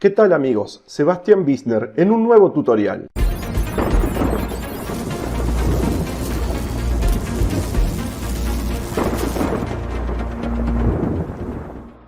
¿Qué tal amigos? Sebastián Bißner en un nuevo tutorial.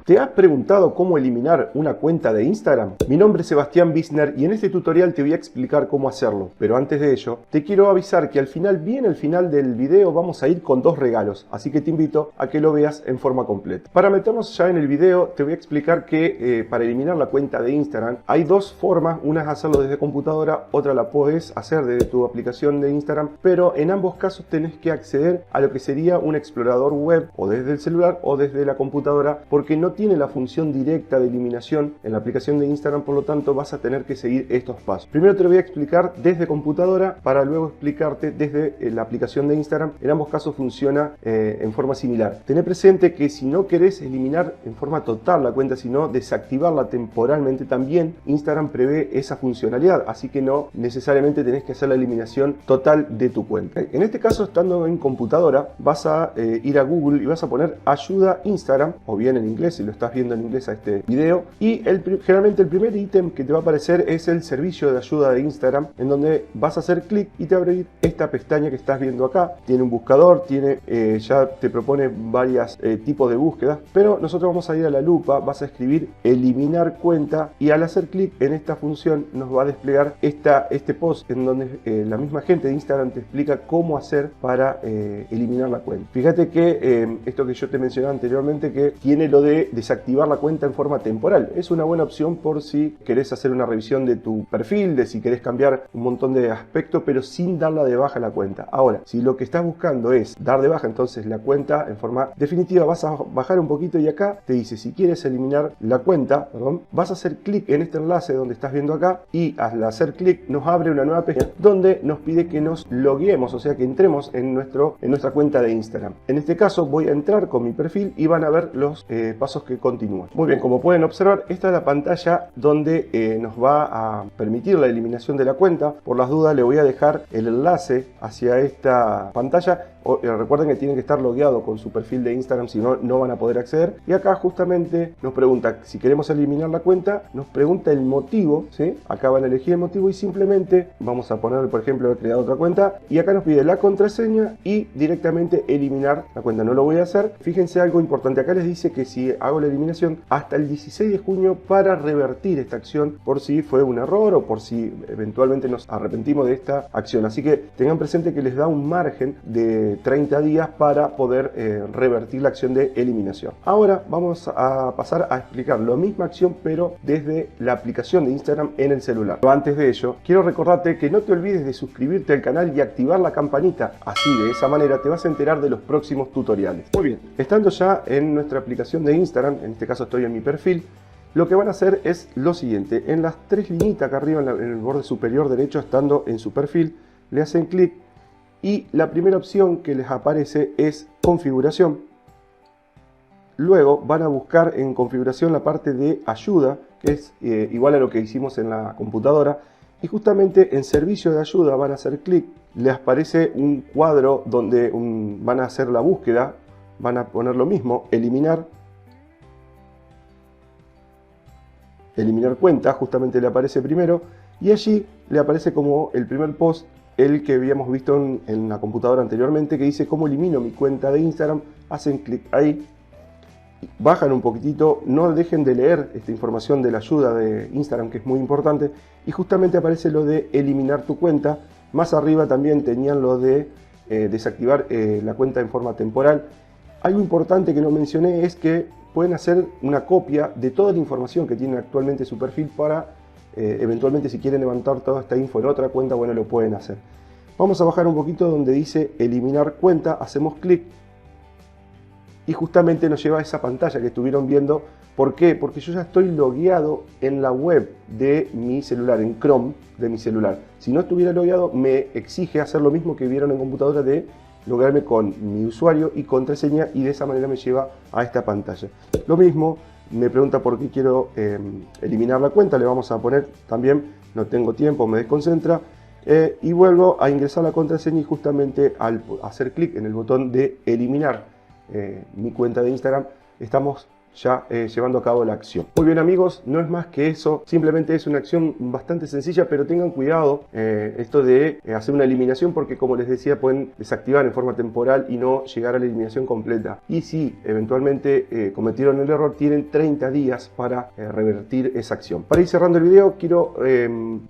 ¿Te has preguntado cómo eliminar una cuenta de Instagram? Mi nombre es Sebastián Bißner y en este tutorial te voy a explicar cómo hacerlo. Pero antes de ello, te quiero avisar que al final, bien al final del video, vamos a ir con dos regalos. Así que te invito a que lo veas en forma completa. Para meternos ya en el video, te voy a explicar que para eliminar la cuenta de Instagram hay dos formas. Una es hacerlo desde computadora, otra la puedes hacer desde tu aplicación de Instagram. Pero en ambos casos tenés que acceder a lo que sería un explorador web, o desde el celular o desde la computadora, porque no tiene la función directa de eliminación en la aplicación de Instagram, por lo tanto vas a tener que seguir estos pasos. Primero te lo voy a explicar desde computadora para luego explicarte desde la aplicación de Instagram. En ambos casos funciona en forma similar. Tené presente que si no querés eliminar en forma total la cuenta, sino desactivarla temporalmente, también Instagram prevé esa funcionalidad, así que no necesariamente tenés que hacer la eliminación total de tu cuenta. En este caso, estando en computadora, vas a ir a Google y vas a poner ayuda Instagram, o bien en inglés si lo estás viendo en inglés a este video, y generalmente el primer ítem que te va a aparecer es el servicio de ayuda de Instagram, en donde vas a hacer clic y te va a abrir esta pestaña que estás viendo acá. Tiene un buscador, ya te propone varios tipos de búsquedas, pero nosotros vamos a ir a la lupa, vas a escribir eliminar cuenta y al hacer clic en esta función nos va a desplegar este post en donde la misma gente de Instagram te explica cómo hacer para eliminar la cuenta. Fíjate que esto que yo te mencionaba anteriormente, que tiene lo de desactivar la cuenta en forma temporal. Es una buena opción por si querés hacer una revisión de tu perfil, de si querés cambiar un montón de aspectos, pero sin darla de baja la cuenta. Ahora, si lo que estás buscando es dar de baja entonces la cuenta en forma definitiva, vas a bajar un poquito y acá te dice, si quieres eliminar la cuenta, vas a hacer clic en este enlace donde estás viendo acá, y al hacer clic nos abre una nueva pestaña donde nos pide que nos logueemos, o sea que entremos en nuestra cuenta de Instagram. En este caso voy a entrar con mi perfil y van a ver los pasos que continúan. Muy bien, como pueden observar, esta es la pantalla donde nos va a permitir la eliminación de la cuenta. Por las dudas le voy a dejar el enlace hacia esta pantalla. Recuerden que tienen que estar logueados con su perfil de Instagram, si no, no van a poder acceder. Y acá justamente nos pregunta si queremos eliminar la cuenta, nos pregunta el motivo, ¿sí? Acá van a elegir el motivo y simplemente vamos a poner, por ejemplo, he creado otra cuenta y acá nos pide la contraseña y directamente eliminar la cuenta. No lo voy a hacer. Fíjense algo importante, acá les dice que si hago la eliminación hasta el 16 de junio para revertir esta acción por si fue un error o por si eventualmente nos arrepentimos de esta acción. Así que tengan presente que les da un margen de 30 días para poder revertir la acción de eliminación. Ahora vamos a pasar a explicar la misma acción pero desde la aplicación de Instagram en el celular. Pero antes de ello, quiero recordarte que no te olvides de suscribirte al canal y activar la campanita. Así, de esa manera te vas a enterar de los próximos tutoriales. Muy bien, estando ya en nuestra aplicación de Instagram, en este caso estoy en mi perfil, lo que van a hacer es lo siguiente. En las tres liñitas acá arriba, en el borde superior derecho, estando en su perfil, le hacen clic y la primera opción que les aparece es configuración. Luego van a buscar en configuración la parte de ayuda, que es igual a lo que hicimos en la computadora, y justamente en servicio de ayuda van a hacer clic. Les aparece un cuadro donde van a hacer la búsqueda, van a poner lo mismo, eliminar cuenta, justamente le aparece primero, y allí le aparece como el primer post, el que habíamos visto en la computadora anteriormente, que dice cómo elimino mi cuenta de Instagram. Hacen clic ahí, bajan un poquitito, no dejen de leer esta información de la ayuda de Instagram, que es muy importante, y justamente aparece lo de eliminar tu cuenta. Más arriba también tenían lo de desactivar la cuenta en forma temporal. Algo importante que no mencioné es que pueden hacer una copia de toda la información que tienen actualmente su perfil para eventualmente, si quieren levantar toda esta info en otra cuenta, bueno, lo pueden hacer. Vamos a bajar un poquito donde dice eliminar cuenta, hacemos clic y justamente nos lleva a esa pantalla que estuvieron viendo. ¿Por qué? Porque yo ya estoy logueado en la web de mi celular, en Chrome de mi celular. Si no estuviera logueado, me exige hacer lo mismo que vieron en computadora, de loguearme con mi usuario y contraseña, y de esa manera me lleva a esta pantalla. Lo mismo, me pregunta por qué quiero eliminar la cuenta, le vamos a poner también no tengo tiempo, me desconcentra, y vuelvo a ingresar la contraseña, y justamente al hacer clic en el botón de eliminar mi cuenta de Instagram, estamos ya llevando a cabo la acción. Muy bien amigos, no es más que eso, simplemente es una acción bastante sencilla, pero tengan cuidado esto de hacer una eliminación, porque como les decía, pueden desactivar en forma temporal y no llegar a la eliminación completa. Y si eventualmente cometieron el error, tienen 30 días para revertir esa acción. Para ir cerrando el video, quiero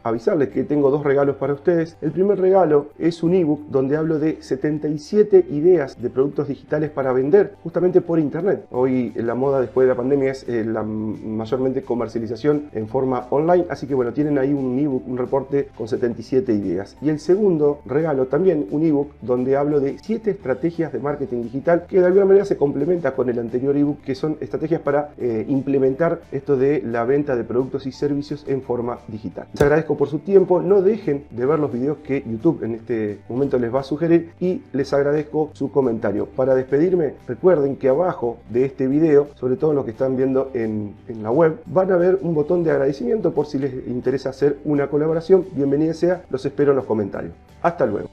avisarles que tengo dos regalos para ustedes. El primer regalo es un ebook donde hablo de 77 ideas de productos digitales para vender justamente por internet. Hoy la moda después de la pandemia es la mayormente comercialización en forma online, así que bueno, tienen ahí un ebook, un reporte con 77 ideas. Y el segundo regalo también un ebook donde hablo de 7 estrategias de marketing digital que de alguna manera se complementa con el anterior ebook, que son estrategias para implementar esto de la venta de productos y servicios en forma digital. Les agradezco por su tiempo, no dejen de ver los videos que YouTube en este momento les va a sugerir y les agradezco su comentario. Para despedirme, recuerden que abajo de este video, sobre todo los que están viendo en la web, van a ver un botón de agradecimiento por si les interesa hacer una colaboración. Bienvenida sea, los espero en los comentarios. Hasta luego.